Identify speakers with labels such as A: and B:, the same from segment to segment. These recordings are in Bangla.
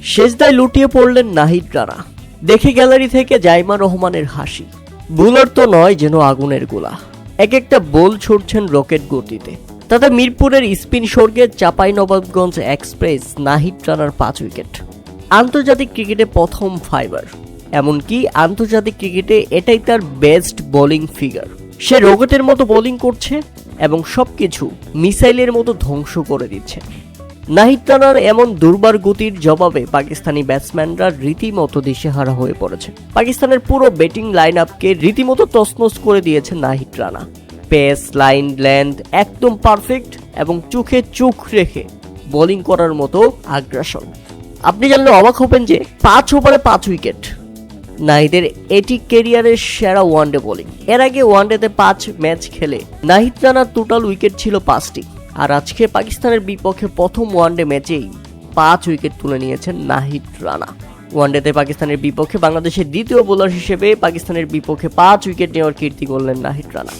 A: সেজদায় লুটিয়ে পড়লেন নাহিদ রানা। দেখে গ্যালারি থেকে জাইমা রহমানের হাসি। বোলার তো নয়, যেন আগুনের গোলা। এক একটা বল ছুটছেন রকেট গতিতে। তাতে মিরপুরের স্পিন স্বর্গে চাঁপাইনবাবগঞ্জ এক্সপ্রেস নাহিদ রানার 5 উইকেট। আন্তর্জাতিক ক্রিকেটে প্রথম ফাইবার, এমনকি আন্তর্জাতিক ক্রিকেটে এটাই তার বেস্ট বোলিং ফিগার। সে রকেটের মতো বোলিং করছে এবং সবকিছু মিসাইলের মতো ধ্বংস করে দিচ্ছে। নাহিদ রানার এমন দুর্বার গতির জবাবে পাকিস্তানি ব্যাটসম্যানরা রীতিমতো দিশেহারা হয়ে পড়েছে। পাকিস্তানের পুরো ব্যাটিং লাইন আপকে রীতিমতো তছনছ করে দিয়েছে Nahid Rana. Pace, line, length একদম পারফেক্ট এবং চোখে চোখ রেখে বোলিং করার মতো আগ্রাসন। আপনি জানলে অবাক হবেন যে 5 ওভারে 5 উইকেট। নাহিদের এটি ক্যারিয়ারের সেরা ওয়ানডে বোলিং। এর আগে ওয়ানডেতে 5 ম্যাচ খেলে নাহিদ রানার টোটাল উইকেট ছিল 5টি। আর আজকে পাকিস্তানের বিপক্ষে প্রথম ওয়ানডে ম্যাচেই 5 উইকেট তুলে নিয়েছেন নাহিদ রানা। ওয়ানডেতে পাকিস্তানের বিপক্ষে বাংলাদেশের দ্বিতীয় বোলার হিসেবে পাকিস্তানের বিপক্ষে 5 উইকেট নেওয়ার কীর্তি করলেন নাহিদ রানা।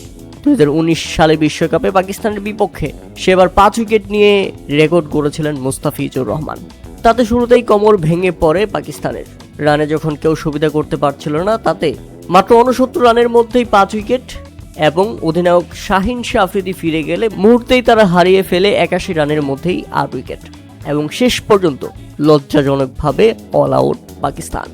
A: 2019 সালে বিশ্বকাপে পাকিস্তানের বিপক্ষে সেবার 5 উইকেট নিয়ে রেকর্ড করেছিলেন মুস্তাফিজুর রহমান। তাতে শুরুতেই কোমর ভেঙে পড়ে পাকিস্তানের। রানে যখন কেউ সুবিধা করতে পারছিল না, তাতে মাত্র 69 রানের মধ্যেই 5 উইকেট এবং অধিনায়ক শাহিন শাহ আফ্রিদি ফিরে গেলে মুহূর্তেই তারা হারিয়ে ফেলে 81 রানের মধ্যেই 8 উইকেট এবং শেষ পর্যন্ত লজ্জাজনকভাবে অল আউট পাকিস্তান।